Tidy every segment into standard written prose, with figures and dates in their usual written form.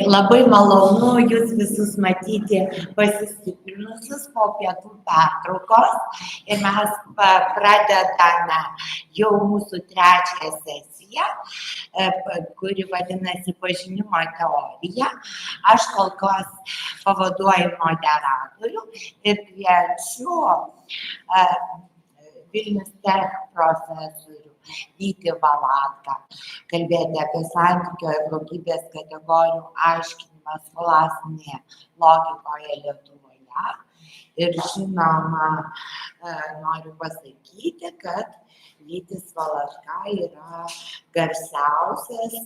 labai malonu jūs visus matyti pasistiprinusius po pietų pertraukos ir mes pradedame jau mūsų trečiąją sesiją, kuri vadinasi pažinimo teorija. Aš kol kas pavaduoju moderatorių ir kviečiu Vilnius Tech profesorių Vytį Valatką kalbėti apie santykio ir logybės kategorijų aiškinimą scholastinėje logikoje Lietuvoje. Ir žinoma, noriu pasakyti, kad Vytis Valatka yra garsiausias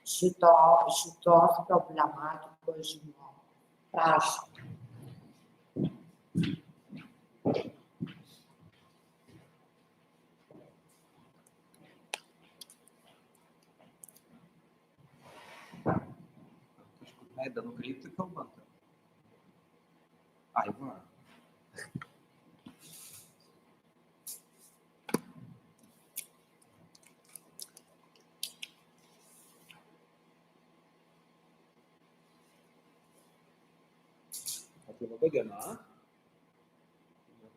šitos problematikos žinovas. Prašom. Leidą nukreipti kalbant. Ai, va. Tai labai diena.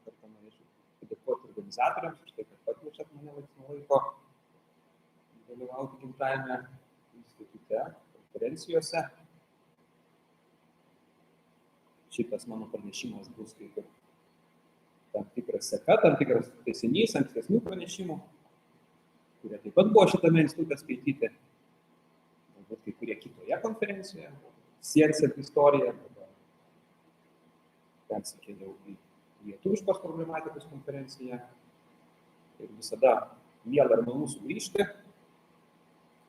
Kartą norėčiau padėkoti organizatoriams už tai, kad pakviečiat mane laiks nuo laiko dalyvauti gimtajame institute, konferencijose. Šitas mano pranešimas bus kaip ir tam tikras seka, tam tikras tęsinys ankstesnių pranešimų, kurie taip pat buvo šitame institute skaityti, galbūt kai kurie kitoje konferencijoje, Science and Istorija, persikėliau į lietuviškos problematikos konferenciją ir visada miela ir malonu sugrįžti.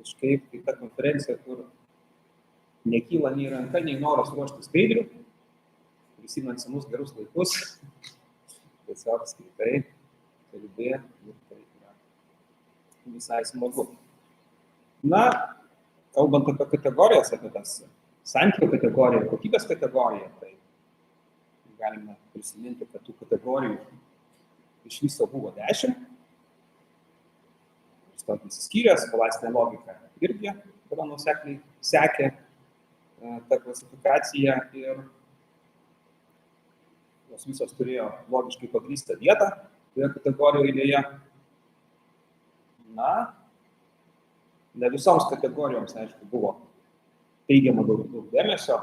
Kažkaip tai ta konferencija, kur nekyla nei ranka, nei noras ruošti skaidrių, prisimant senus gerus laikus, tiesiog skaitai, kalbė ir tai yra visai smagu. Na, kalbant apie kategorijas, apie tas santykio kategoriją ir kokybės kategoriją, tai galime prisiminti, kad tų kategorijų iš viso buvo 10. Aristotelis išsiskyrė, scholastinė logika irgi gana nuosekliai sekė tą klasifikaciją ir jos visos turėjo logiškai pagrįstą vietą toje kategorijoje eilėje. Na, ne visoms kategorijoms, aišku, buvo teigiama daug dėmesio.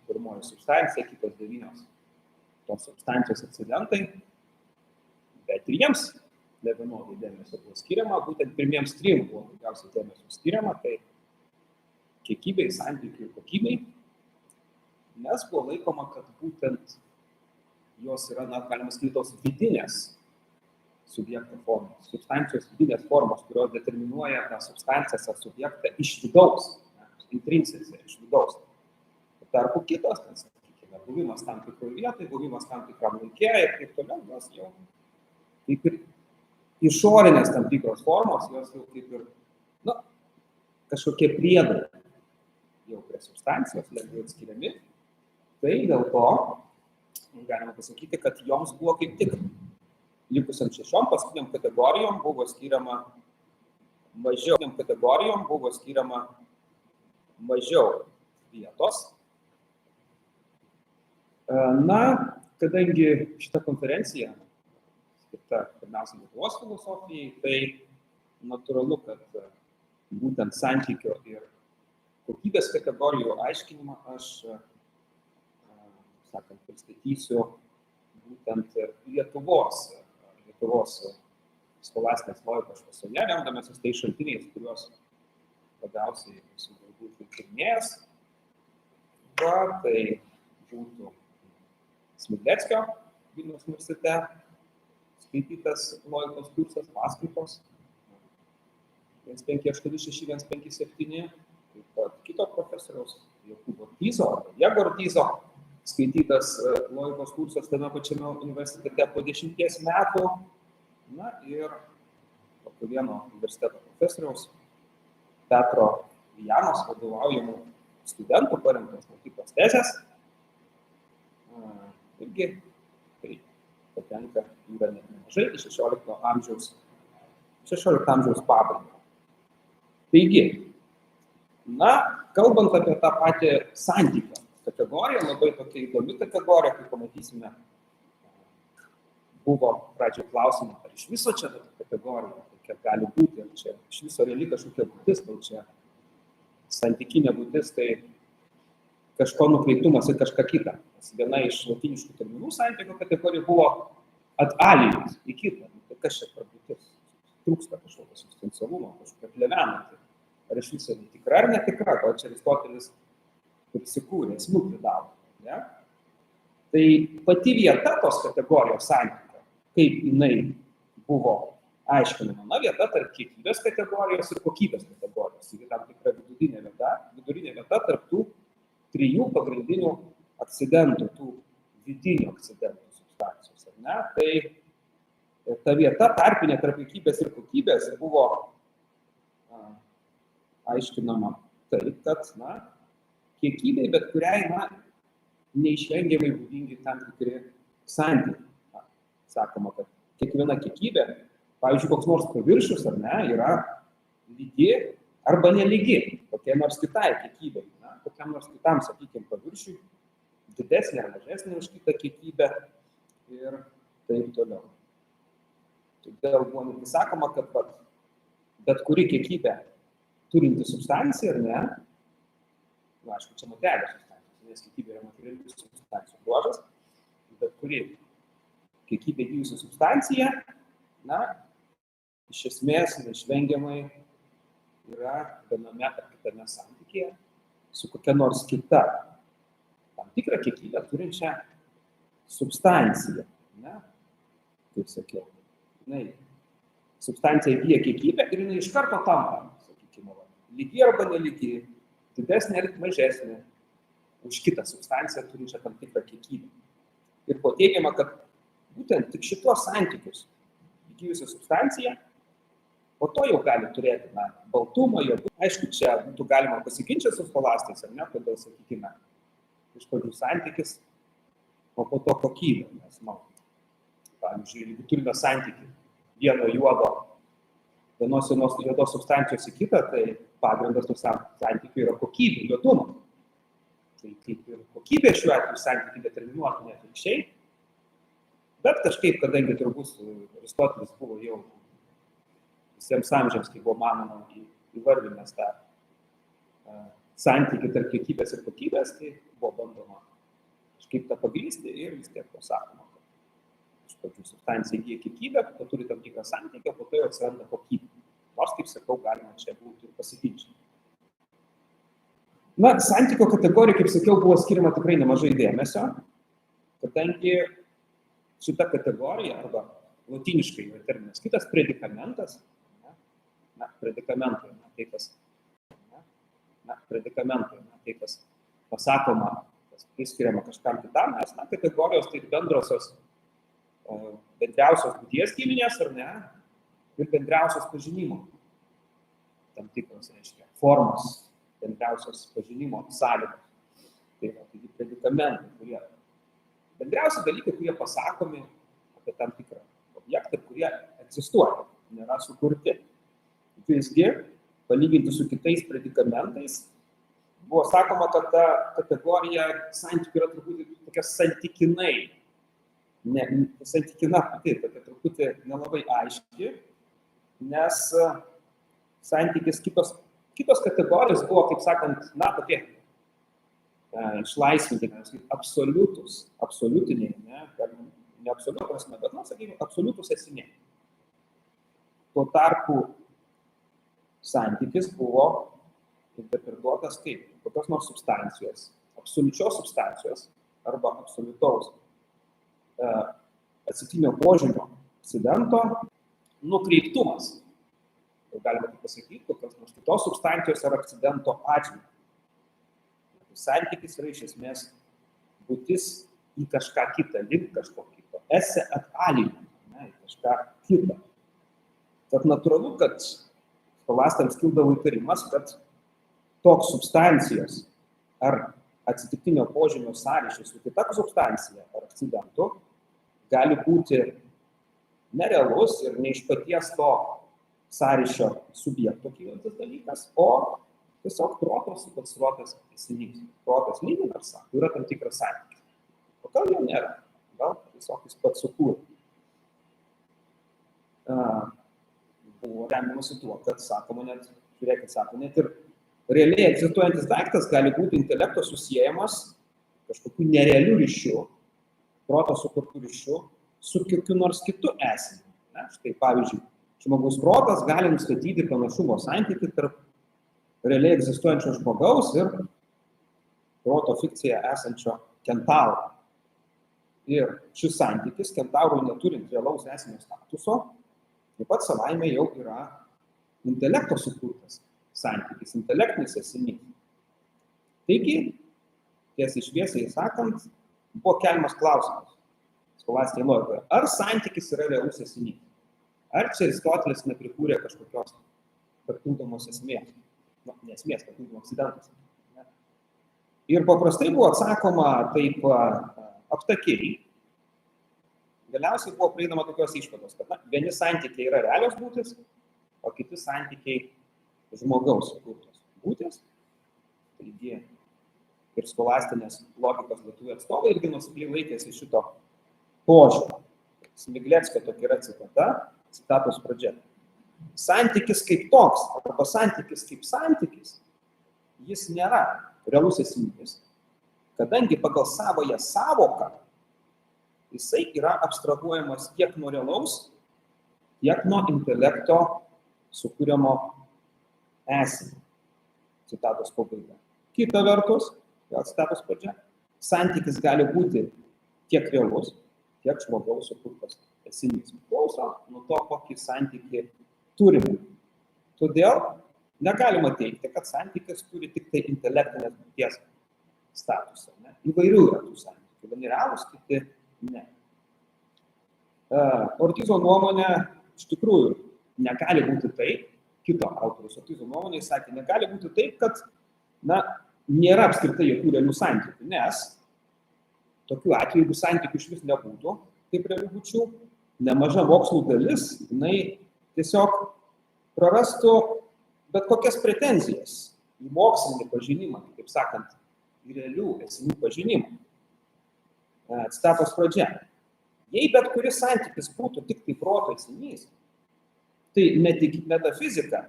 Pirmoji substancija, kitos 9 tos substancijos acidentai, bet 3 nevienodai dėmesio buvo skiriama, būtent pirmiems 3 buvo daugiausiai dėmesio skiriama, tai kiekybei, santykiui ir kokybei, nes buvo laikoma, kad būtent jos yra, galima sakyti, tos vidinės subjekto formos, substancijos vidinės formos, kurios determinuoja tą substancijas ar subjektą iš vidaus, intrinsėse, iš vidaus. Tarpu kitos, sakykime, buvimas tam tikroje vietoje, buvimas tam tikram laikė ir taip toliau, jos jau kaip ir išorinės tam tikros formos, jos jau kaip ir, kažkokie priedai jau prie substancijos lengvai atskiriami. Tai dėl to galima pasakyti, kad joms buvo kaip tik likusiam 6 paskutiniam kategorijom buvo skiriama mažiau vietos. Na, kadangi šita konferencija skirta pirmiausia Lietuvos filosofijai, tai natūralu, kad būtent santykio ir kokybės kategorijų aiškinimą aš pristatysiu būtent Lietuvos scholastinės logikos šviesoje, remdamasis tais šaltiniais, kuriuos labiausiai esu galbūt tyrinėjęs. Tai būtų Smigleckio Vilniaus universitete skaitytas logikos kursas, paskaitos 1586, 157, taip pat kito profesoriaus Jokūbo Ortyzo arba Jego Ortyzo skaitytas logikos kursas tame pačiame universitete po 10 metų. Na ir po vieno universiteto profesoriaus Petro Janos vadovaujamų studentų parengtos mokyklos tezės. Irgi tai patenka yra nemažai iš 16 amžiaus pabaigą. Taigi, kalbant apie tą patį santykio kategoriją, labai tokia įdomi kategorija, kaip pamatysime, buvo pradžioje klausimą, ar iš viso čia kategorija, kokia gali būti, ar čia iš viso reali kažkokia būtis, tai čia santykinė būtis, tai kažko nukreiptumas į kažką kitą. Nes viena iš lotyniškų terminų santykio kategorijų buvo ad alius, į kitą. Tai kas čia per būtis? Trūksta kažkokio substancialumo, kažkokia plevena. Ar iš viso tikra ar netikra, o čia Aristotelis prisikūrė, esmių pridavo. Ne? Tai pati vieta tos kategorijos santykio, kaip jinai buvo aiškinama, vieta tarp kiekybės kategorijos ir kokybės kategorijos. Tai tam tikra vidurinė vieta tarp tų trijų pagrindinių akcidentų, tų vidinių akcidentų substancijos. Ne? Tai ta vieta tarpinė tarp kiekybės ir kokybės buvo aiškinama taip, kad kiekybei, bet kuriai neišvengiamai būdingi tam tikri santykiai. Sakoma, kad kiekviena kiekybė, pavyzdžiui, koks nors paviršius ar ne, yra lygi arba nelygi kokia nors kitai kiekybei, kokiam nors kitam, sakykime, paviršiui, didesnė ar mažesnė už kitą kiekybę ir taip toliau. Todėl buvo sakoma, kad bet kuri kiekybė turinti substanciją, ar ne, aišku, čia materialios substancijos, nes kiekybė yra materialių substancijų bruožas, bet kuri kiekybė įgyjusi substancija, iš esmės neišvengiamai yra viename ar kitame santykyje su kokia nors kita tam tikrą kiekybę turinčią substanciją. Kaip sakiau, substancija įgyja kiekybę ir jinai iš karto tampa, sakykime, lygi arba nelygi, didesnė ar mažesnė už kitą substanciją turinčią tam tikrą kiekybę. Ir buvo teigiama, kad būtent tik šitos santykius įgyjusi substancija, po to jau gali turėti baltumą, jo. Aišku, čia būtų galima pasiginčyti su scholastais, ar ne, todėl, sakykime, iš pradžių santykis, o po to kokybė. Nes, pavyzdžiui, jeigu turime santykį vienos juodos substancijos į kitą, tai pagrindas tų santykių yra kokybė, juodumas. Tai kaip ir kokybė šiuo atveju santykių determinuotų ne atvirkščiai, bet kažkaip, kadangi turbūt Aristotelis buvo jau visiems amžiams, kai buvo manoma įvardinęs tą santykį tarp kiekybės ir kokybės, tai buvo bandoma kažkaip tą pagrįsti ir vis tiek pasakoma, kad iš pradžių substancija įgyja kiekybę, po to turi tam tikrą santykį, po to jau atsiranda kokybė. Nors, kaip sakau, galima čia būti ir pasiginčyti. Santykio kategorijai, kaip sakiau, buvo skiriama tikrai nemažai dėmesio, kadangi šita kategorija, arba lotyniškai yra terminas kitas, predikamentas, predikamentai, tai kas pasakoma, kas priskiriama kažkam kitam, nes kategorijos tai bendriausios būties giminės, ar ne, ir bendriausios pažinimo, tam tikros, reiškia, formos, bendriausios pažinimo sąlygos. Tai yra predikamentai, kurie bendriausi dalykai, kurie pasakomi apie tam tikrą objektą, kurie egzistuoja, nėra sukurti. Visgi, palyginti su kitais predikamentais, buvo sakoma, kad ta kategorija santykių yra truputį tokia santykinai, tokia truputį nelabai aiški, nes santykis kitos kategorijos buvo, kaip sakant, tokie išlaisvinti, absoliutiniai, ne absoliutų prasme, bet, sakykime, absoliutus esmė. Tuo tarpu santykis buvo interpretuotas kaip kokios nors substancijos, absoliučios substancijos arba absoliutaus atsitiktinio požymio akcidento nukreiptumas. Tai galima taip pasakyti, kokios nors kitos substancijos ar akcidento atžvilgiu. Santykis yra iš esmės būtis į kažką kitą, link kažko kito. Esse ad alium, į kažką kitą. Tad natūralu, kad scholastams kildavo įtarimas, kad toks substancijos ar atsitiktinio požymio sąryšis su kita substancija ar akcidentu gali būti nerealus ir ne iš paties to sąryšio subjekto kylantis dalykas, o Tiesiog proto sukonstruotas esinys. Protas lygina, sako, yra tam tikras santykis. O gal jo nėra? Gal tiesiog jis pats sukūrė. Buvo remiamasi tuo, kad sakoma net, žiūrėkit, sako, net ir realiai egzistuojantis daiktas gali būti intelekto susiejamas kažkokiu nerealiu ryšiu, proto sukurtu ryšiu, su kokiu nors kitu esiniu. Štai pavyzdžiui, žmogaus protas gali nustatyti panašumo santykį tarp realiai egzistuojančio žmogaus ir proto fikcija esančio kentauro. Ir šis santykis, kentaurui neturint realaus esinio statuso, taip pat savaime jau yra intelekto sukurtas santykis, intelektinis esinys. Taigi, tiesiai šviesiai sakant, buvo keliamas klausimas scholastinėje logikoje, ar santykis yra realus esinys? Ar čia Aristotelis neprikūrė kažkokios papildomos esmės? Ne esmės, papildomos akcidentos. Ir paprastai buvo atsakoma taip aptakiai. Galiausiai buvo prieinama tokios išvados, kad vieni santykiai yra realios būtys, o kiti santykiai žmogaus sukurtos būtys. Taigi ir scholastinės logikos lietuvių atstovai irgi nuosekliai laikėsi šito požiūrio. Smiglevskio tokia yra citata, citatos pradžia. Santykis kaip toks, arba santykis kaip santykis, jis nėra realus esinys, kadangi pagal savąją sąvoką jisai yra abstrahuojamas tiek nuo realaus, tiek nuo intelekto sukūriamo esinio. Citatos pabaiga. Kita vertus, vėl citatos pradžia, santykis gali būti tiek realus, tiek žmogaus sukurtas esinys. Priklauso nuo to, kokį santykį turime. Todėl negalima teigti, kad santykis turi tik tai intelektinės būties statusą. Ne? Įvairių yra tų santykių. Vieni realūs, kiti ne. Ortizo nuomonė iš tikrųjų negali būti taip, kito autorius Ortizo nuomonė sakė, negali būti taip, kad nėra apskritai jokių realių santykių, nes tokiu atveju, jeigu santykių iš vis nebūtų, kaip realių būčių, nemaža mokslų dalis, jinai tiesiog prarastų bet kokias pretenzijas į mokslinį pažinimą, taip sakant, į realių esinių pažinimą. Citatos pradžia. Jei bet kuris santykis būtų tik tai proto esinys, tai metafizika,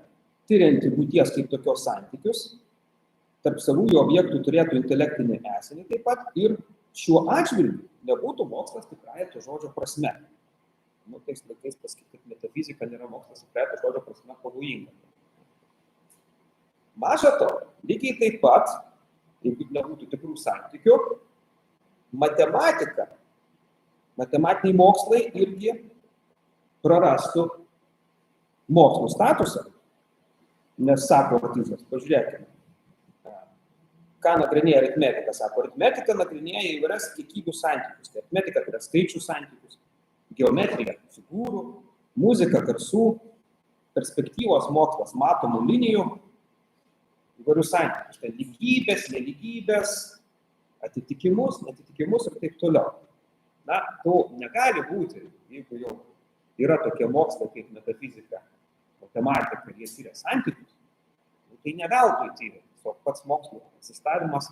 tyrianti būties kaip tokios santykius, tarp savųjų objektų turėtų intelektinį esinį taip pat ir šiuo atžvilgiu nebūtų mokslas tikrąja to žodžio prasme. Tais laikais pasakyti, kad metafizika nėra mokslas tikrąja to žodžio prasme pavojinga. Maža to, lygiai taip pat, jeigu nebūtų tikrų santykių, matematika, matematiniai mokslai irgi prarastų mokslų statusą, nes sako Ortizas, pažiūrėkime, ką nagrinėja aritmetika, sako, aritmetika nagrinėja įvairias kiekybių santykius, tai aritmetika yra skaičių santykius, geometrija, figūrų, muzika, garsų, perspektyvos mokslas, matomų linijų, įvairių santykius, tai lygybės, nelygybės, atitikimus, netitikimus ir taip toliau. To negali būti, jeigu jau yra tokie mokslai kaip metafizika, matematika, ir jie tyria santykius, tai ne veltui tyria, tiesiog pats mokslo egzistavimas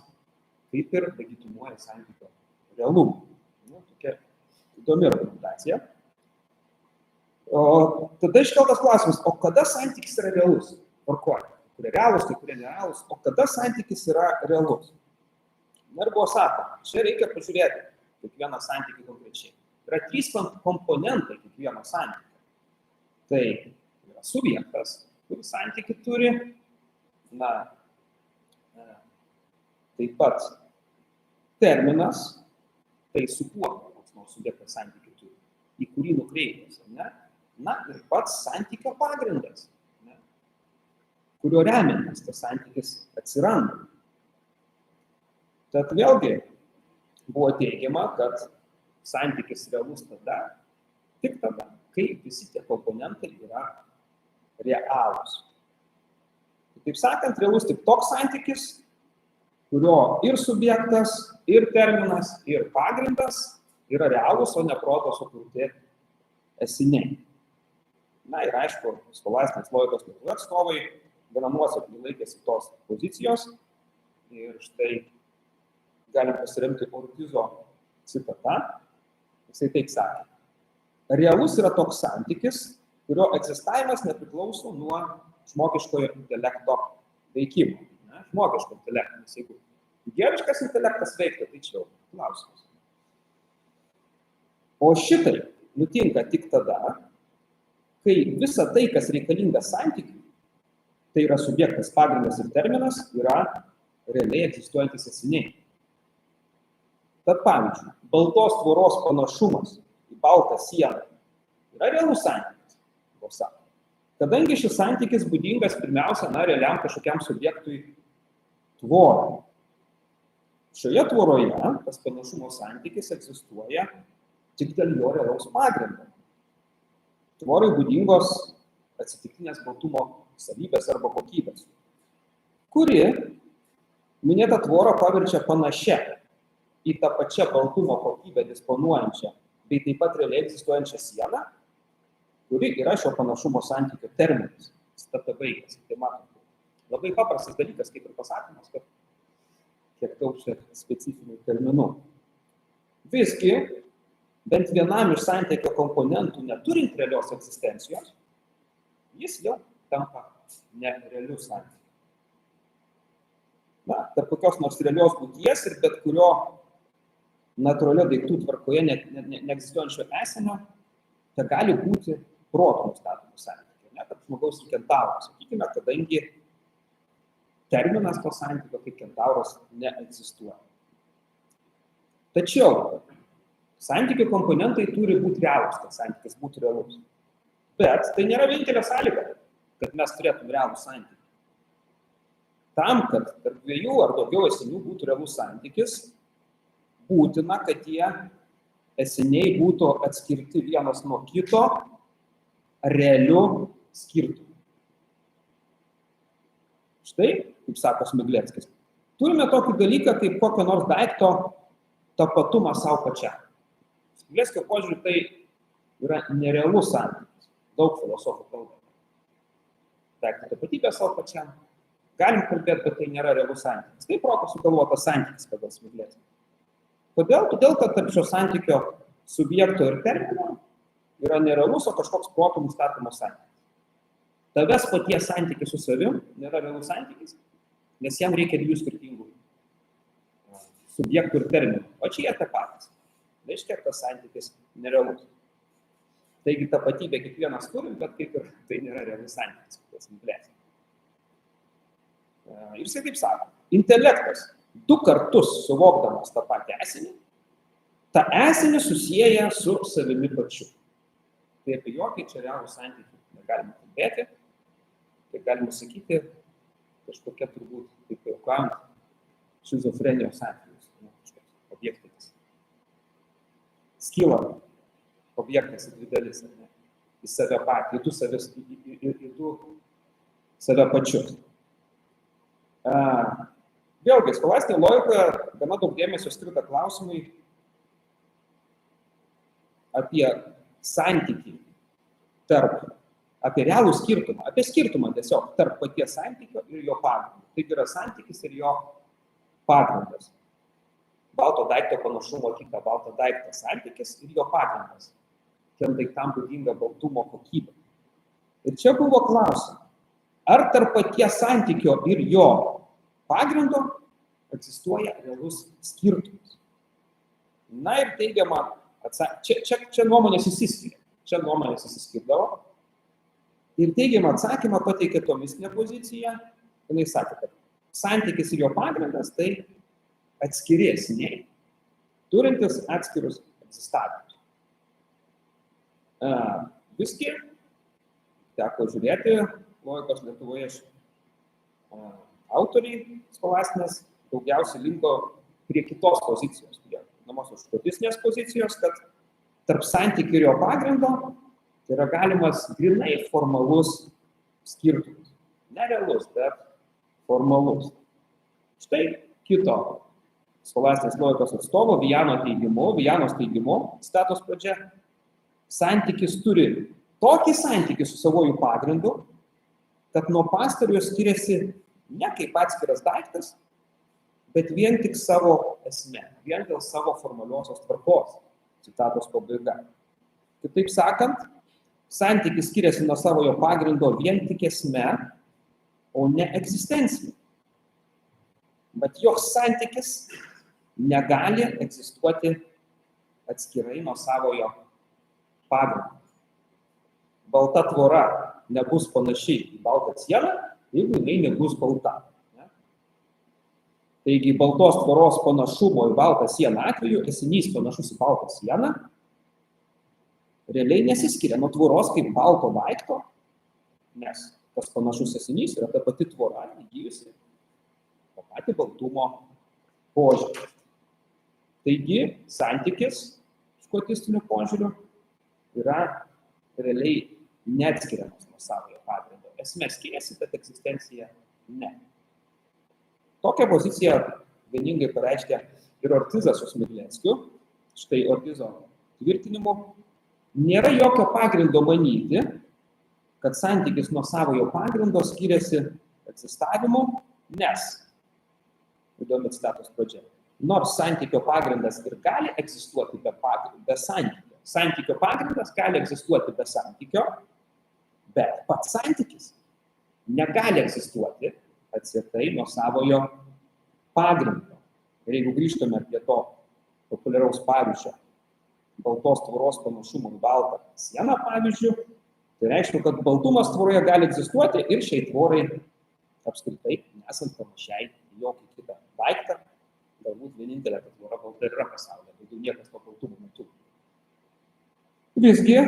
kaip ir legitimuoja santykio realumą. Tokia įdomi argumentacija. O tada iškeltas klausimas, o kada santykis yra realus? Kurie realūs, tai kurie nerealūs, o kada santykis yra realus? Ir buvo sakoma, čia reikia pažiūrėti kiekvieną santykį konkrečiai. Yra 3 komponentai kiekvieno santykio. Tai yra subjektas, kuris santykį turi, taip pat terminas, tai su kuo koks nors subjektas santykį turi, į kurį nukreiptas, ir pats santykio pagrindas, kurio remiantis tas santykis atsiranda. Tad vėlgi buvo teigiama, kad santykis realus tada, tik tada, kai visi tie komponentai yra realūs. Taip sakant, realus tik toks santykis, kurio ir subjektas, ir terminas, ir pagrindas yra realūs, o ne proto sukurti esiniai. Ir aišku, scholastinės logikos lietuvių atstovai gana nuosekliai laikėsi tos pozicijos ir štai galim pasiremti Ortizo citata. Jisai taip sakė: realus yra toks santykis, kurio egzistavimas nepriklauso nuo žmogiškojo intelekto veikimo. Ne? Žmogiško intelekto, nes jeigu dieviškas intelektas veiktų, tai čia jau klausimas. O šitai nutinka tik tada, kai visa tai, kas reikalinga santykiui, tai yra subjektas, pagrindas ir terminas, yra realiai egzistuojantis esiniai. Tad pavyzdžiui, baltos tvoros panašumas į baltą sieną yra realus santykis, buvo sako. Kadangi šis santykis būdingas pirmiausia, realiam kažkokiam subjektui tvorai. Šioje tvoroje tas panašumo santykis egzistuoja tik dėl jo realaus pagrindo. Tvorai būdingos atsitiktinės baltumo savybės arba kokybės, kuri minėtą tvorą paverčia panašia į tą pačią baltumo kokybę disponuojančią bei taip pat realiai egzistuojančią sieną, kuri yra šio panašumo santykio terminas, citata baigiasi. Tai matom, labai paprastas dalykas, kaip ir pasakymas, kad kiek daug čia specifinių terminų. Visgi, bent vienam iš santykio komponentų neturint realios egzistencijos, jis jau tampa nerealiu santykiu. Na, tarp kokios nors realios būties ir bet kurio natūralio daiktų tvarkoje neegzistuojančio esenio, tai gali būti proto nustatomų santykių, ne, tarp žmogaus ir kentauro, sakykime, kadangi terminas to santykio kaip kentauras neegzistuoja. Tačiau santykių komponentai turi būti realūs, kad santykis būtų realus. Bet tai nėra vienintelė sąlyga, kad mes turėtume realų santykį. Tam, kad tarp dviejų ar daugiau esinių būtų realus santykis, būtina, kad tie esiniai būtų atskirti vienas nuo kito realiu skirtumu. Štai, kaip sako Smigleckis, turime tokį dalyką, kaip kokio nors daikto tapatumą savo pačiam. Smigleckio požiūriu tai yra nerealus santykis. Daug filosofų kalba. Daikto tapatybė savo pačiam. Galim kalbėti, bet tai nėra realus santykis. Tai proto sugalvotas santykis pagal Smigleckį. Kodėl? Todėl, kad tarp šio santykio subjekto ir termino yra nerealus, o kažkoks proto nustatomas santykis. Tavęs paties santykis su savim nėra realus santykis, nes jam reikia dviejų skirtingų subjektų ir terminų. O čia jie tie patys. Reiškia, tas santykis nerealus. Taigi tapatybė kiekvienas turim, bet kaip ir tai nėra realus santykis. Ir jisai taip sako, intelektas 2 kartus suvokdamas tą patį esinį, tą esinį susieja su savimi pačiu. Tai apie jokį čia realų santykį negalime kalbėti, tai galima sakyti kažkokia turbūt, taip juokojant, šizofrenijos atvejus, kažkoks objektas. Skyla objektas į dvi dalis, į save patį, į du save pačius. Vėlgi, scholastinėje logikoje gana daug dėmesio skirta klausimui apie santykį apie realų skirtumą, apie skirtumą tiesiog tarp paties santykio ir jo pagrindo. Tai yra santykis ir jo pagrindas. Balto daikto panašumo kitą baltą daiktą santykis ir jo pagrindas. Tiem daiktam būdinga baltumo kokybė. Ir čia buvo klausimas, ar tarp paties santykio ir jo pagrindo egzistuoja realus skirtumas. Na ir teigiama, čia nuomonės įsiskiria. Čia nuomonės įsiskirdavo. Ir teigiamą atsakymą pateikė tomistinė pozicija. Jinai sakė, kad santykis ir jo pagrindas tai atskiri esiniai, turintis atskirus egzistavimus. Visgi, teko žiūrėti, logikos Lietuvoje autoriai scholastinės daugiausiai linko prie kitos pozicijos, prie namosios škotistinės pozicijos, kad tarp santykių ir jo pagrindo tai yra galimas grinai formalus skirtumas. Nerealus, bet formalus. Štai kito scholastinės logikos atstovo Vijanos teigimu, citatos pradžia, santykis turi tokį santykį su savojų pagrindu, kad nuo pastarojo skiriasi ne kaip atskiras daiktas, bet vien tik savo esme, vien dėl savo formaliosios tvarkos. Citatos pabaiga. Kitaip sakant, santykis skiriasi nuo savojo pagrindo vien tik esme, o ne egzistencija. Bet joks santykis negali egzistuoti atskirai nuo savojo pagrindo. Balta tvora nebus panašiai į baltą sieną, jeigu jinai nebus balta. Taigi, baltos tvoros panašumo į baltą sieną atveju, esinys panašus į baltą sieną, realiai nesiskiria nuo tvoros kaip balto daikto, nes tas panašus esinys yra ta pati tvora įgijusi tą patį baltumo požymį. Taigi, santykis skotistiniu požiūriu yra realiai neatskiriamas nuo savojo pagrindo. Esmė skiriasi, bet egzistencija ne. Tokią poziciją vieningai pareiškia ir Ortizas su Smigleckiu. Štai Ortizo tvirtinimu nėra jokio pagrindo manyti, kad santykis nuo savojo pagrindo skiriasi egzistavimu, nes, įdomi citatos pradžia, nors santykio pagrindas ir gali egzistuoti be santykio. Santykio pagrindas gali egzistuoti be santykio, bet pats santykis negali egzistuoti atsietai nuo savojo pagrindo. Ir jeigu grįžtume prie to populiaraus pavyzdžio, baltos tvoros panašumo į baltą sieną pavyzdžių, tai reiškia, kad baltumas tvoroje gali egzistuoti ir šiai tvorai apskritai nesant panašiai į jokį kitą daiktą, galbūt vienintelė tvora balta yra pasaulyje, daugiau niekas to baltumo neturi. Visgi,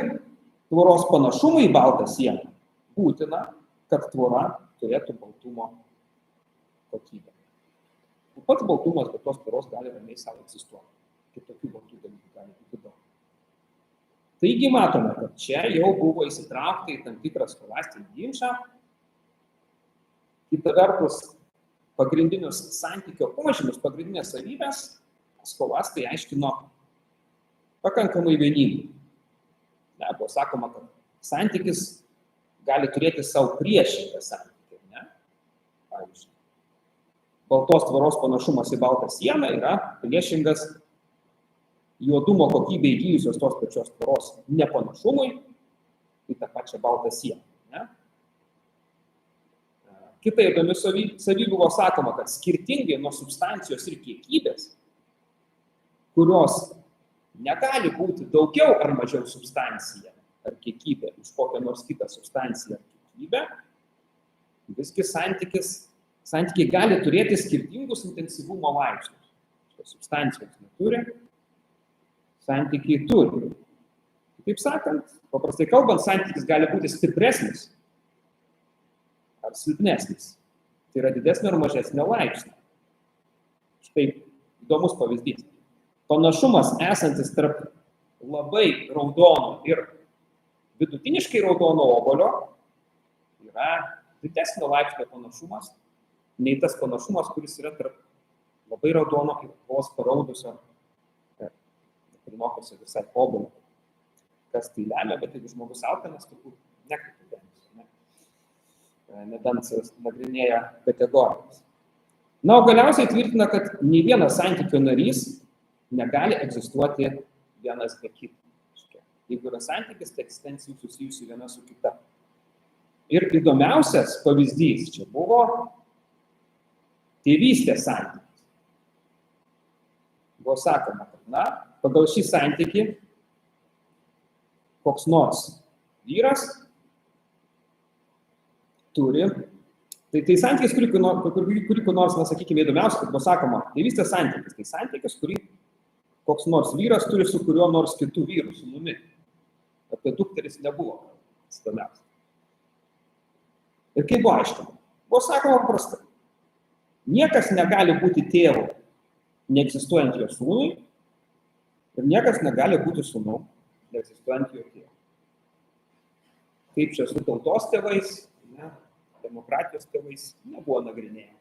tvoros panašumui į baltą sieną būtina, kad tvora turėtų baltumo kokybę. Pats baltumas be tos tvoros gali ramiai savo egzistuoti. Kitokių baltų dalykų gali būti daug. Taigi matome, kad čia jau buvo įsitraukta į tam tikrą scholastinį ginčą. Kita vertus, pagrindinius santykio požymius, pagrindinės savybės, scholastai aiškino pakankamai vieningai. Buvo sakoma, kad santykis gali turėti savo priešingą santykį. Ne? Pavyzdžiui, baltos tvoros panašumas į baltą sieną yra priešingas juodumo kokybė įgijusios tos pačios tvoros nepanašumui į tą pačią baltą sieną. Ne? Kita įdomi savybė buvo sakoma, kad skirtingai nuo substancijos ir kiekybės, kurios negali būti daugiau ar mažiau substancija ar kiekybė už kokią nors kitą substanciją ar kiekybę, visgi santykiai gali turėti skirtingus intensyvumo laipsnius. Substancijos neturi, santykiai turi. Taip sakant, paprastai kalbant, santykis gali būti stipresnis ar silpnesnis. Tai yra didesnio ar mažesnio laipsnio. Štai įdomus pavyzdys. Panašumas esantis tarp labai raudono ir vidutiniškai raudono obuolio yra didesnio laipsnio panašumas nei tas panašumas, kuris yra tarp labai raudono ir vos paraudusio prinokusio visai obuolio. Kas tai lemia, bet jeigu žmogus alkanas, turbūt nekreipia dėmesio, nebent nagrinėja kategorijas. Na, o galiausiai tvirtina, kad nei vienas santykio narys negali egzistuoti vienas be kito. Jeigu yra santykis, tai egzistencija susijusi viena su kita. Ir įdomiausias pavyzdys čia buvo tėvystės santykis. Buvo sakoma, kad pagal šį santykį koks nors vyras turi, tai santykis, kurį nors, sakykime, įdomiausia, kad buvo sakoma, tėvystės santykis, tai santykis, kurį koks nors vyras turi su kuriuo nors kitų vyrų sūnumi. Apie dukteris nebuvo įdomiausia. Ir kaip buvo aiškama? Buvo sakoma paprastai. Niekas negali būti tėvu neegzistuojant jo sūnui ir niekas negali būti sūnum neegzistuojant jo tėvu. Kaip čia su tautos tėvais, demokratijos tėvais nebuvo nagrinėjama.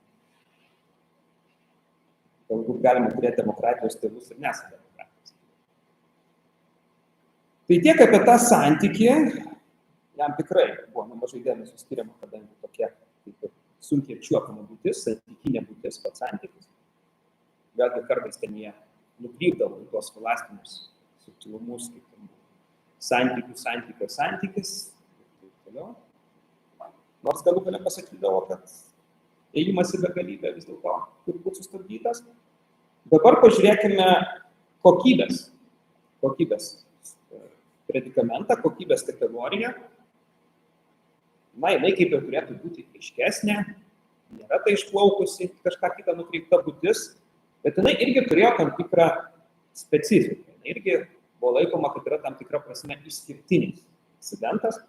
Galbūt galima turėti demokratijos tėvus ir nesant demokratijos tėvus. Tai tiek apie tą santykį, jam tikrai buvo nemažai dėmesio skiriama, kadangi tokia kaip ir sunkiai apčiuopiama būtis, santykinė būtis, pats santykis. Vėlgi kartais ten jie nukrypdavo į tuos filastinius subtilumus, kaip ten buvo santykis ir taip toliau. Nors galų galia pasakydavo, kad ėjimas į begalybę vis dėlto turi būti sustabdytas. Dabar pažiūrėkime kokybės predikamentą, kokybės kategoriją. Na, jinai kaip ir turėtų būti aiškesnė, nėra tai išplaukusi kažką kitą nukreipta būtis, bet jinai irgi turėjo tam tikrą specifiką. Jinai irgi buvo laikoma, kad yra tam tikra prasme išskirtinis incidentas.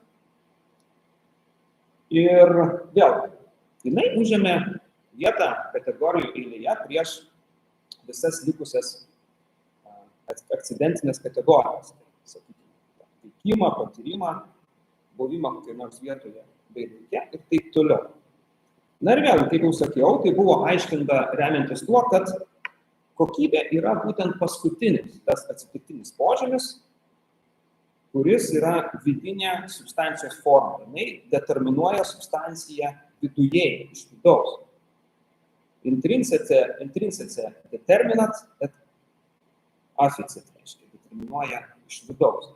Ir vėl, jinai užėmė vietą kategorijų eilėje prieš visas likusias akcidentinės kategorijas. Sakykime, veikimą, patyrimą, buvimą kokiai nors vietoje bei laike ir taip toliau. Na ir vėl, kaip jau sakiau, tai buvo aiškinta remiantis tuo, kad kokybė yra būtent paskutinis, tas atsitiktinis požymis, kuris yra vidinė substancijos forma. Jinai determinuoja substanciją viduje, iš vidaus. Intrinsece determinat, et afficit, reiškia, determinuoja iš vidaus.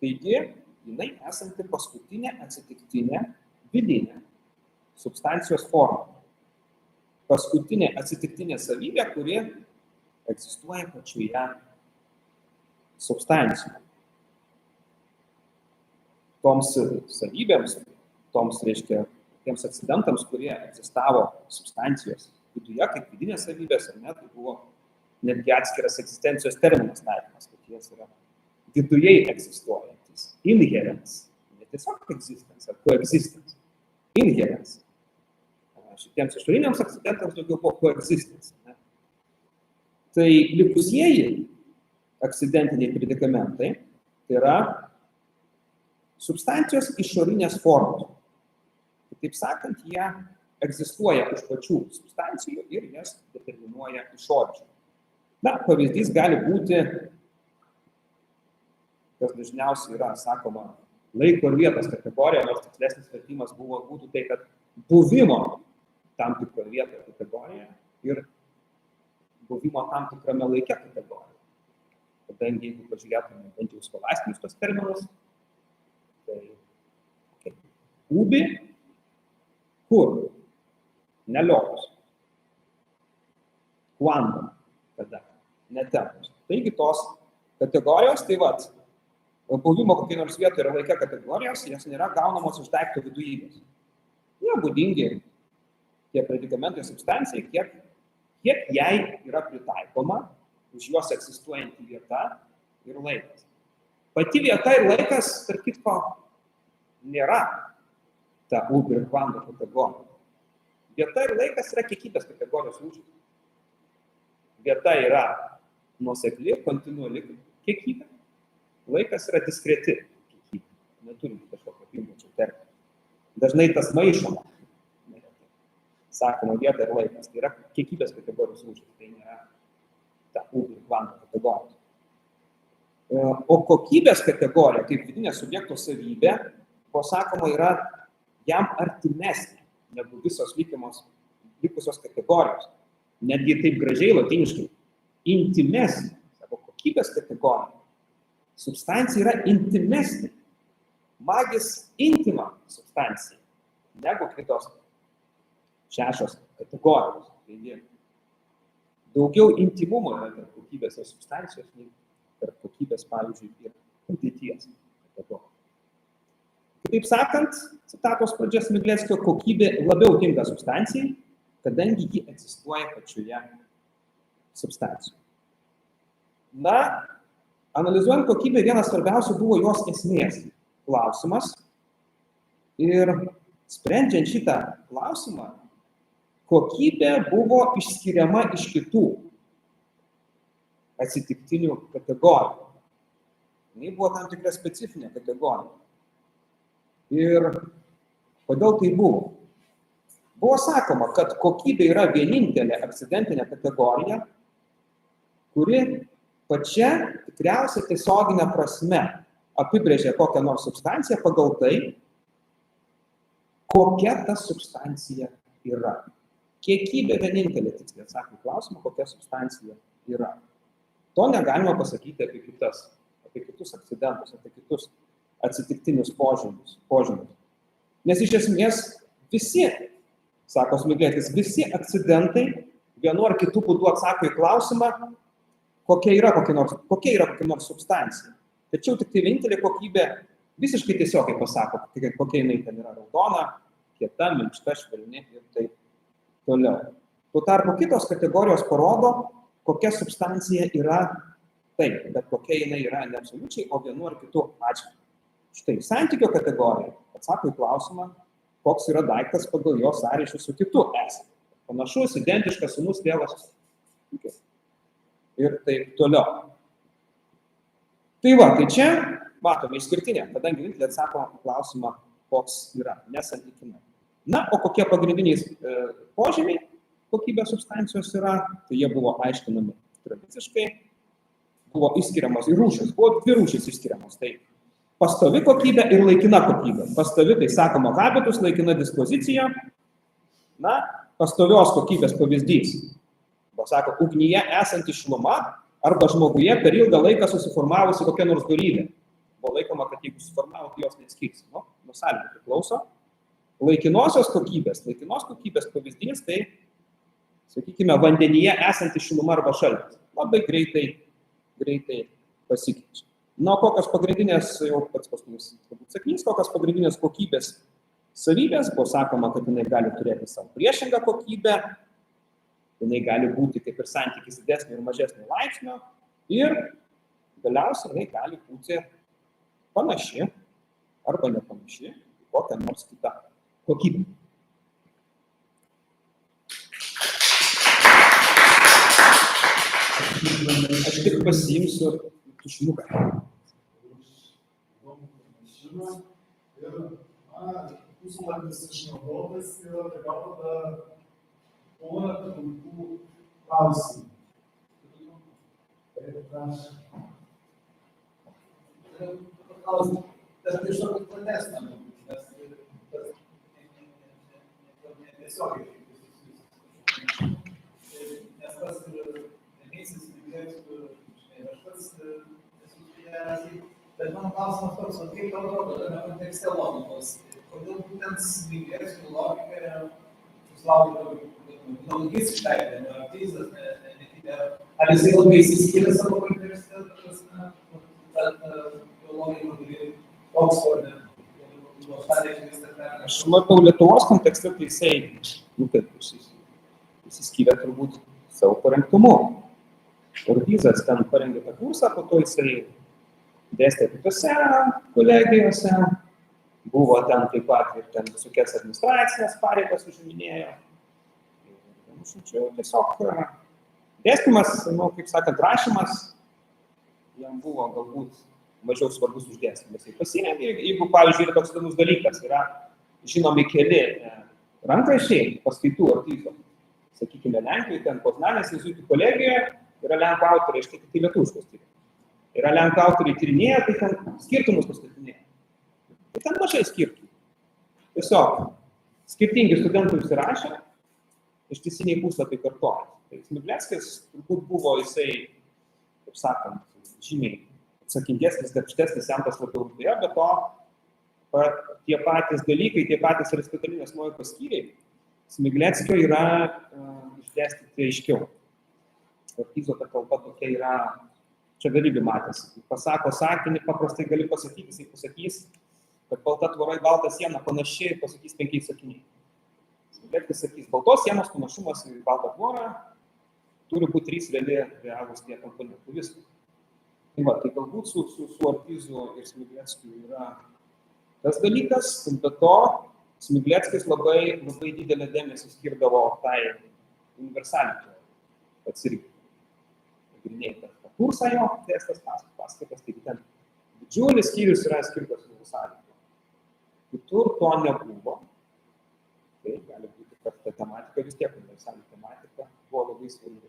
Taigi, jinai esanti paskutinė atsitiktinė vidinė substancijos forma. Paskutinė atsitiktinė savybė, kuri egzistuoja pačioje substancijoje. Toms savybėms, reiškia, tiems akcidentams, kurie egzistavo substancijos viduje, kaip vidinės savybės, ar ne, tai buvo netgi atskiras egzistencijos terminas taikomas, kad jas yra viduje egzistuojantis. Inherence, ne tiesiog existence, ar coexistence. Inherence. Šitiems išoriniams akcidentams daugiau buvo coexistence. Ne? Tai likusieji akcidentiniai predikamentai, tai yra substancijos išorinės formos. Taip sakant, jie egzistuoja už pačių substancijų ir jas determinuoja išoriškai. Na, pavyzdys gali būti, kas dažniausiai yra, sakoma, laiko ir vietos kategorija, nors tikslesnis vertimas būtų tai, kad buvimo tam tikroje vietoje kategorija ir buvimo tam tikrame laike kategorija. Kadangi, jeigu pažiūrėtume bent jau skolastinius tos terminus, tai ubi, kur, neliopus, quando, kada, netempus. Taigi tos kategorijos, tai vat, buvimo kokiai nors vietoje yra laike kategorijos, jas nėra gaunamos iš daikto vidujybės. Jie būdingi tie predikamentai substancijai, kiek jai yra pritaikoma, už juos egzistuojanti vieta ir laikas. Pati vieta ir laikas, tarp kitko, nėra ta ubi ir quando kategorija. Vieta ir laikas yra kiekybės kategorijos rūšis. Vieta yra nuosekli, kontinuali kiekybė. Laikas yra diskreti kiekybė. Neturim kažkokio apjungiančio termino. Dažnai tas maišoma. Sakoma, vieta ir laikas. Tai yra kiekybės kategorijos rūšis. Tai nėra ta ubi ir quando kategorija. O kokybės kategorija, kaip vidinė subjekto savybė, buvo sakoma, yra jam artimesnė negu visos likusios kategorijos. Netgi taip gražiai latiniškai. Intimesnė, sako, kokybės kategorija. Substancija yra intimesnė. Magis intima substancija, negu kitos 6 kategorijos. Taigi, daugiau intimumo yra tarp kokybės ir substancijos, nei tarp kokybės, pavyzdžiui, ir padėties kategorijos. Kitaip sakant, citatos pradžia Smigleckio, kokybė labiau tinka substancijai, kadangi ji egzistuoja pačioje substancijoje. Na, analizuojant kokybę, vienas svarbiausių buvo jos esmės klausimas. Ir sprendžiant šitą klausimą, kokybė buvo išskiriama iš kitų atsitiktinių kategorijų. Ji buvo tam tikra specifinė kategorija. Ir kodėl tai buvo? Buvo sakoma, kad kokybė yra vienintelė akcidentinė kategorija, kuri pačia tikriausia tiesioginė prasme apibrėžia kokią nors substanciją pagal tai, kokia ta substancija yra. Kiekybė vienintelė tiksliai atsako į klausimą, kokia substancija yra. To negalima pasakyti apie kitus akcidentus, apie kitus atsitiktinius požymius. Nes iš esmės visi, sako Smiglėtis, visi akcidentai vienu ar kitu būdu atsako į klausimą, kokia yra kokia nors substancija. Tačiau tik tai vienintelė kokybė visiškai tiesiogiai pasako, kokia jinai ten yra raudona, kieta, minkšta, švelni ir taip toliau. Tuo tarpu kitos kategorijos parodo, kokia substancija yra taip, bet kokia jinai yra ne absoliučiai, o vienu ar kitu atžvilgiu. Štai santykio kategorija atsako į klausimą, koks yra daiktas pagal jo sąryšį su kitu esant. Panašus, identiškas, sūnus, tėvas. Ir taip toliau. Tai va, tai čia matome išskirtinė, kadangi vienintelė atsako klausimą, koks yra, nesantykinai. Na, o kokie pagrindiniai požymiai kokybės substancijos yra, tai jie buvo aiškinami tradiciškai, buvo išskiriamos į rūšis, buvo dvi rūšis išskiriamos. Tai pastovi kokybė ir laikina kokybė. Pastovi, tai sakoma habitus, laikina dispozicija. Na, pastovios kokybės pavyzdys. Sako, ugnyje esanti šiluma arba žmoguje per ilgą laiką susiformavusi kokia nors dorybė. Buvo laikoma, kad jeigu susiformavo, tai jos neatskirs. Nuo sąlygų priklauso. Laikinos kokybės pavyzdys, tai, sakykime, vandenyje esanti šiluma arba šaltis. Labai greitai pasikeičia. Na, kokios pagrindinės, jau pats paskutinis sakinys, kokios pagrindinės kokybės savybės, buvo sakoma, kad jinai gali turėti savo priešingą kokybę, jinai gali būti kaip ir santykis didesnio ir mažesnio laipsnio ir galiausiai jinai gali būti panaši arba nepanaši kokią nors kitą kokybę. Aš tik pasiimsiu tušinuką. Ir pusvalandis išnaudotas ir gal tada porą trumpų klausimų. Tas tiesiog platesnė, nes netiesiogiai. Nes tas nemėsis Smiglėckų, aš pats esu, bet mano klausimas toks, kaip atrodo tame kontekste logikos. Kodėl būtent Smiglėckų logika susilaukia daugis išleidė, artizas, ar jisai labai įsiskyrė savo kontekste, bet biologija turi Oksforde. Aš matau Lietuvos kontekste, tai jisai įsiskyrė turbūt savo parengtumu. Artizas ten parengė tą kursą, po to jisai dėstė kitose kolegijose, buvo ten taip pat ir ten visokias administracinės pareigas užiminėjo. Tiesiog dėstymas, kaip sakant, rašymas, jam buvo galbūt mažiau svarbus už dėstymas. Jis pasirengė, jeigu, pavyzdžiui, yra toks įdomus dalykas, yra žinomi keli rankraščiai paskaitų Artizo. Sakykime, Lenkijoje, ten Poznanės jėzuitų kolegijoje yra lenkų autoriai, štai tai lietuviškos tyrimai. Yra lenkų autoriai tyrinėję, tai ten skirtumus nustatinėja. Tai ten mažai skirtumų. Tiesiog skirtingi studentai užsirašė, ištisiniai puslapiai kartoja. Tai Smiglėckis turbūt buvo jisai, kaip sakant, žymiai atsakingesnis, darbštesnis, jam tas labiau rūpėjo, bet to tie patys dalykai, tie patys aristotelinės logikos skyriai Smiglėckio yra išdėstyti aiškiau. Artizo ta kalba tokia yra, čia dalybių matėsi. Pasako sakinį, paprastai gali pasakyti, jisai pasakys, kad balta tvora į baltą sieną panaši, pasakys 5 sakiniai. Smiglėckis sakys, baltos sienos panašumas į baltą tvorą turi būti 3 realūs tie komponentai. Viskas. Tai va, tai galbūt su Artizu ir Smiglėckiu yra tas dalykas, bet to Smiglėckis labai didelę dėmesį skirdavo tai universaliai atsirinkti. Nagrinėjai tą kursą jo, dėstas paskaitas, taigi ten didžiulis skyrius yra skirtas universaliai. Kitur to nebuvo. Tai gali būti, kad ta tematika vis tiek universaliai tematika buvo labai svarbi.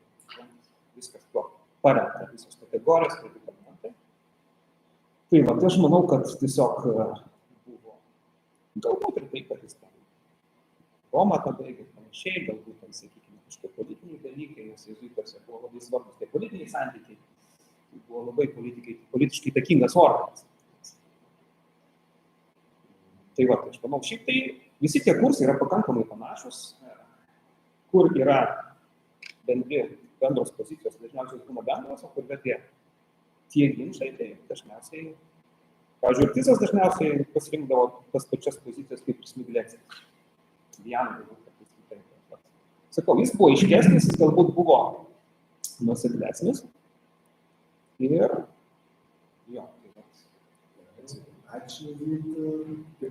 Viskas tuo paremta, visos kategorijos, medikamentai. Tai va, tai aš manau, kad tiesiog buvo galbūt ir tai, kad jis ten Romą tą baigė panašiai, galbūt ten, sakykime, kažkokie politiniai dalykai, nes jėzuituose buvo labai svarbus tie politiniai santykiai, tai buvo labai politiškai įtakingas organas. Tai va, tai aš manau, šiaip tai visi tie kursai yra pakankamai panašus, kur yra bendros pozicijos, dažniausiai būna bendros, o kur yra tie ginčai, tai dažniausiai, pavyzdžiui, Artizas dažniausiai pasirinkdavo tas pačias pozicijas kaip ir Smiglėcas. Diana, galbūt, sakau, jis buvo aiškesnis, jis galbūt buvo nuoseklesnis ir jo. Ačiū, Vytui.